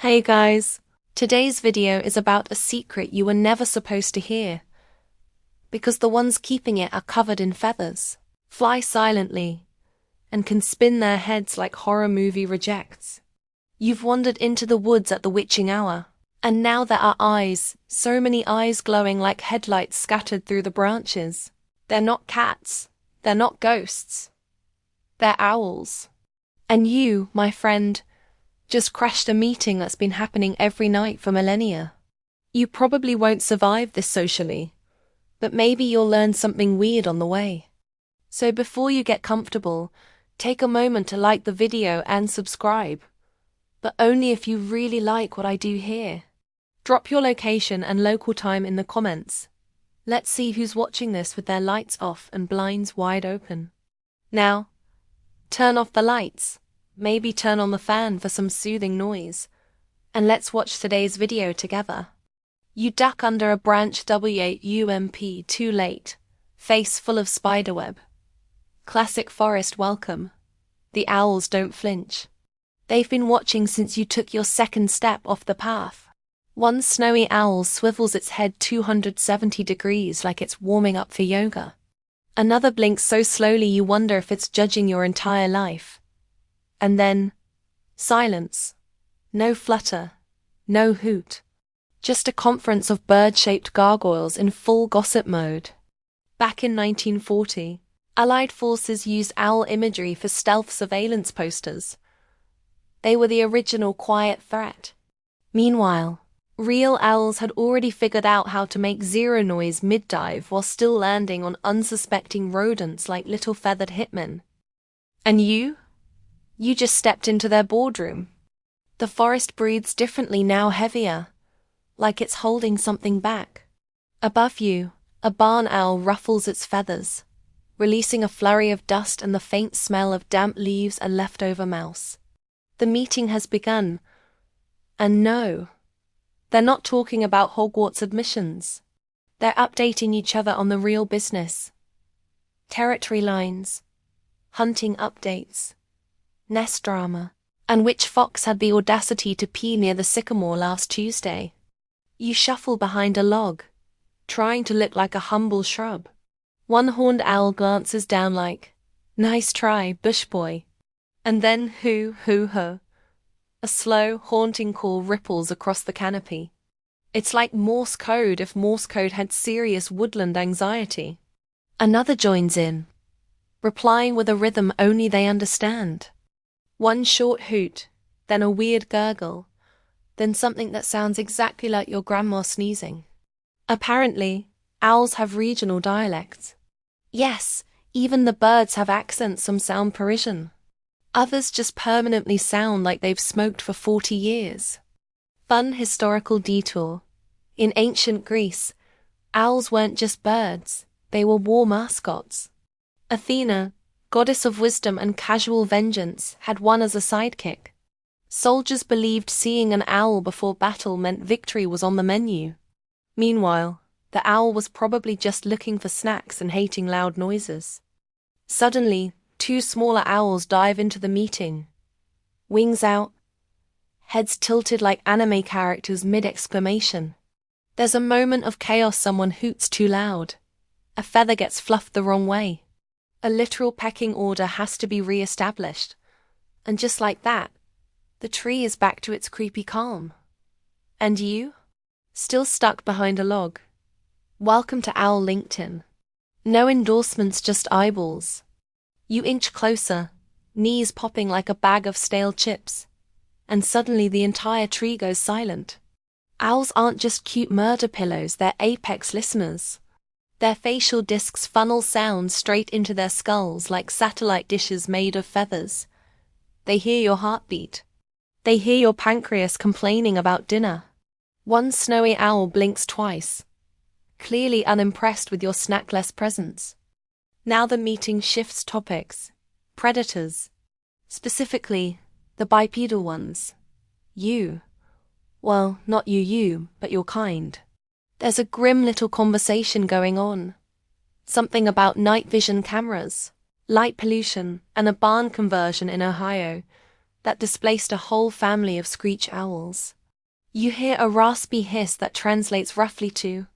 Hey guys, today's video is about a secret you were never supposed to hear. Because the ones keeping it are covered in feathers, fly silently, and can spin their heads like horror movie rejects. You've wandered into the woods at the witching hour, and now there are eyes, so many eyes glowing like headlights scattered through the branches. They're not cats, they're not ghosts, they're owls. And you, my friend, just crashed a meeting that's been happening every night for millennia. You probably won't survive this socially, but maybe you'll learn something weird on the way. So before you get comfortable, take a moment to like the video and subscribe, but only if you really like what I do here. Drop your location and local time in the comments. Let's see who's watching this with their lights off and blinds wide open. Now, turn off the lights. Maybe turn on the fan for some soothing noise, and let's watch today's video together. You duck under a branch WUMP too late, face full of spiderweb. Classic forest welcome. The owls don't flinch. They've been watching since you took your second step off the path. One snowy owl swivels its head 270 degrees like it's warming up for yoga. Another blinks so slowly you wonder if it's judging your entire life. And then, silence. No flutter, no hoot. Just a conference of bird-shaped gargoyles in full gossip mode. Back in 1940, Allied forces used owl imagery for stealth surveillance posters. They were the original quiet threat. Meanwhile, real owls had already figured out how to make zero noise mid-dive while still landing on unsuspecting rodents like little feathered hitmen. And you just stepped into their boardroom. The forest breathes differently now, heavier, like it's holding something back. Above you, a barn owl ruffles its feathers, releasing a flurry of dust and the faint smell of damp leaves and leftover mouse. The meeting has begun. And no, they're not talking about Hogwarts admissions. They're updating each other on the real business. Territory lines, hunting updates, nest drama, and which fox had the audacity to pee near the sycamore last Tuesday. You shuffle behind a log, trying to look like a humble shrub. One horned owl glances down like, "Nice try, bush boy." And then hoo-hoo-ho. A slow, haunting call ripples across the canopy. It's like Morse code if Morse code had serious woodland anxiety. Another joins in, replying with a rhythm only they understand. One short hoot, then a weird gurgle, then something that sounds exactly like your grandma sneezing. Apparently, owls have regional dialects. Yes, even the birds have accents. Some sound Parisian. Others just permanently sound like they've smoked for 40 years. Fun historical detour. In ancient Greece, owls weren't just birds, they were war mascots. Athena, goddess of wisdom and casual vengeance, had one as a sidekick. Soldiers believed seeing an owl before battle meant victory was on the menu. Meanwhile, the owl was probably just looking for snacks and hating loud noises. Suddenly, two smaller owls dive into the meeting. Wings out, heads tilted like anime characters mid-exclamation. There's a moment of chaos. Someone hoots too loud. A feather gets fluffed the wrong way. A literal pecking order has to be re-established. And just like that, the tree is back to its creepy calm. And you? Still stuck behind a log. Welcome to Owl LinkedIn. No endorsements, just eyeballs. You inch closer, knees popping like a bag of stale chips. And suddenly the entire tree goes silent. Owls aren't just cute murder pillows, they're apex listeners. Their facial discs funnel sound straight into their skulls like satellite dishes made of feathers. They hear your heartbeat. They hear your pancreas complaining about dinner. One snowy owl blinks twice, clearly unimpressed with your snackless presence. Now the meeting shifts topics. Predators. Specifically, the bipedal ones. You. Well, not you, but your kind. There's a grim little conversation going on. Something about night vision cameras, light pollution, and a barn conversion in Ohio, that displaced a whole family of screech owls. You hear a raspy hiss that translates roughly to,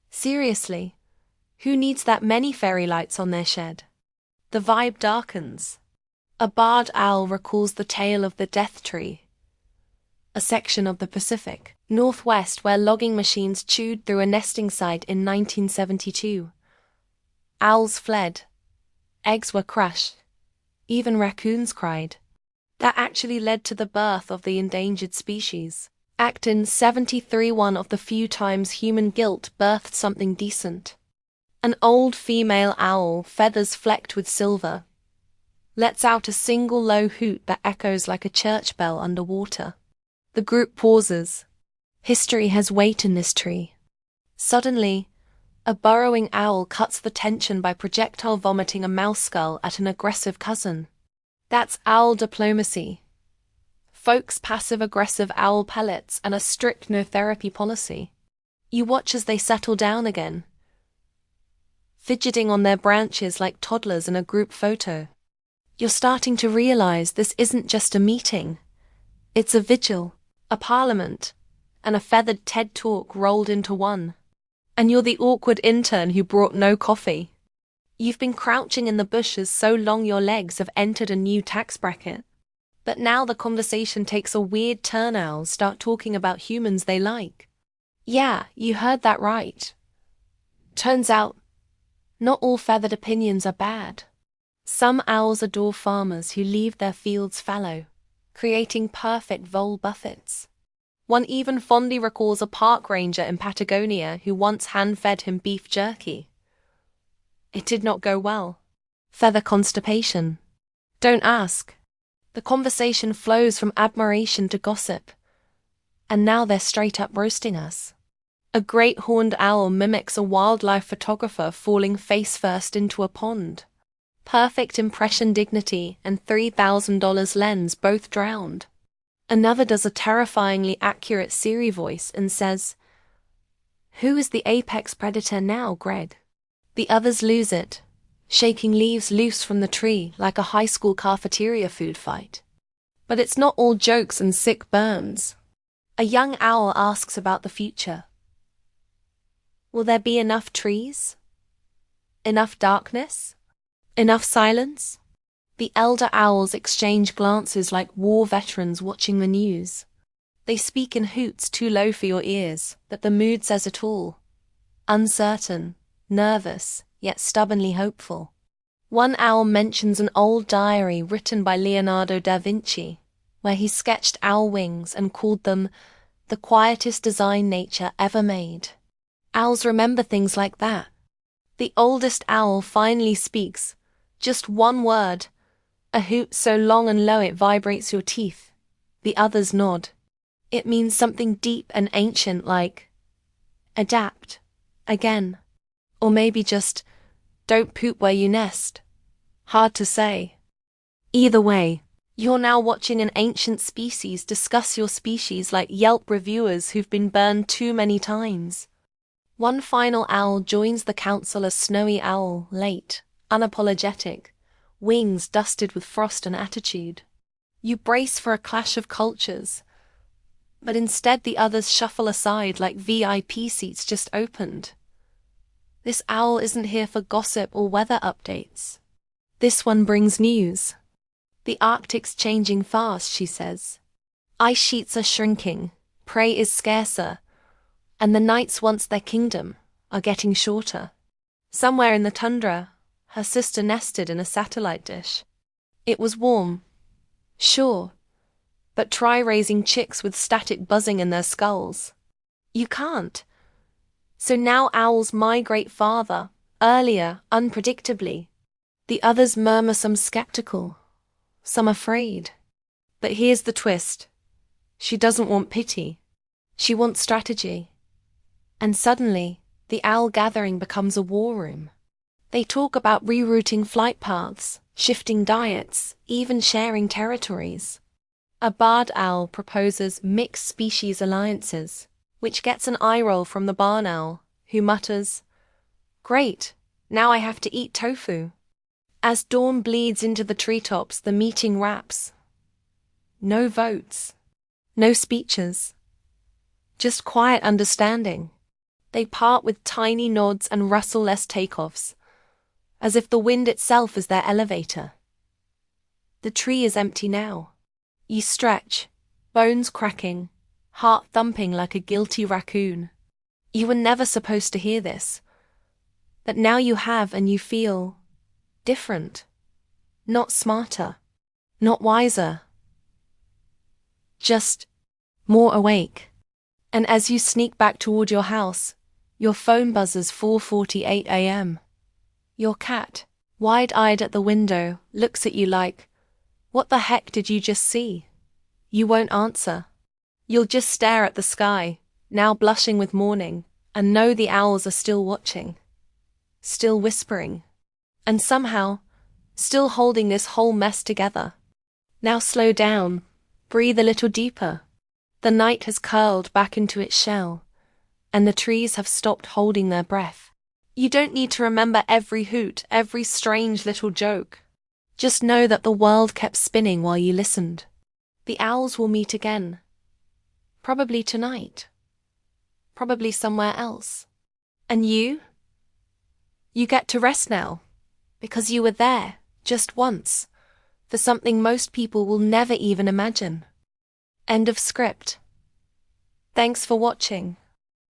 "Seriously, who needs that many fairy lights on their shed?" The vibe darkens. A barred owl recalls the tale of the Death Tree, a section of the Pacific Northwest where logging machines chewed through a nesting site in 1972. Owls fled. Eggs were crushed. Even raccoons cried. That actually led to the birth of the endangered species. Act in 73, one of the few times human guilt birthed something decent. An old female owl, feathers flecked with silver, lets out a single low hoot that echoes like a church bell underwater. The group pauses. History has weight in this tree. Suddenly, a burrowing owl cuts the tension by projectile vomiting a mouse skull at an aggressive cousin. That's owl diplomacy. Folks passive-aggressive owl pellets and a strict no-therapy policy. You watch as they settle down again, fidgeting on their branches like toddlers in a group photo. You're starting to realize this isn't just a meeting. It's a vigil, a parliament, and a feathered TED Talk rolled into one. And you're the awkward intern who brought no coffee. You've been crouching in the bushes so long your legs have entered a new tax bracket. But now the conversation takes a weird turn. Owls start talking about humans they like. Yeah, you heard that right. Turns out, not all feathered opinions are bad. Some owls adore farmers who leave their fields fallow, creating perfect vole buffets. One even fondly recalls a park ranger in Patagonia who once hand-fed him beef jerky. It did not go well. Feather constipation. Don't ask. The conversation flows from admiration to gossip. And now they're straight up roasting us. A great horned owl mimics a wildlife photographer falling face first into a pond. Perfect impression, dignity, and $3,000 lens both drowned. Another does a terrifyingly accurate Siri voice and says, "Who is the apex predator now, Greg?" The others lose it, shaking leaves loose from the tree like a high school cafeteria food fight. But it's not all jokes and sick burns. A young owl asks about the future. Will there be enough trees? Enough darkness? Enough silence? The elder owls exchange glances like war veterans watching the news. They speak in hoots too low for your ears, but the mood says it all. Uncertain, nervous, yet stubbornly hopeful. One owl mentions an old diary written by Leonardo da Vinci, where he sketched owl wings and called them the quietest design nature ever made. Owls remember things like that. The oldest owl finally speaks, just one word, a hoot so long and low it vibrates your teeth. The others nod. It means something deep and ancient like adapt, again. Or maybe just don't poop where you nest. Hard to say. Either way, you're now watching an ancient species discuss your species like Yelp reviewers who've been burned too many times. One final owl joins the council, a snowy owl, late, unapologetic, wings dusted with frost and attitude. You brace for a clash of cultures, but instead the others shuffle aside like VIP seats just opened. This owl isn't here for gossip or weather updates. This one brings news. The Arctic's changing fast, she says. Ice sheets are shrinking, prey is scarcer, and the nights once their kingdom are getting shorter. Somewhere in the tundra, her sister nested in a satellite dish. It was warm, sure, but try raising chicks with static buzzing in their skulls. You can't. So now owls migrate farther, earlier, unpredictably. The others murmur, some skeptical, some afraid. But here's the twist. She doesn't want pity. She wants strategy. And suddenly, the owl gathering becomes a war room. They talk about rerouting flight paths, shifting diets, even sharing territories. A barred owl proposes mixed species alliances, which gets an eye roll from the barn owl, who mutters, "Great, now I have to eat tofu." As dawn bleeds into the treetops, the meeting wraps. No votes. No speeches. Just quiet understanding. They part with tiny nods and rustle-less takeoffs, as if the wind itself is their elevator. The tree is empty now. You stretch, bones cracking, heart thumping like a guilty raccoon. You were never supposed to hear this, but now you have, and you feel different. Not smarter, not wiser, just more awake. And as you sneak back toward your house, your phone buzzes 4:48 a.m. Your cat, wide-eyed at the window, looks at you like, "What the heck did you just see?" You won't answer. You'll just stare at the sky, now blushing with morning, and know the owls are still watching, still whispering, and somehow still holding this whole mess together. Now slow down, breathe a little deeper. The night has curled back into its shell, and the trees have stopped holding their breath. You don't need to remember every hoot, every strange little joke. Just know that the world kept spinning while you listened. The owls will meet again. Probably tonight. Probably somewhere else. And you? You get to rest now, because you were there, just once, for something most people will never even imagine. End of script. Thanks for watching.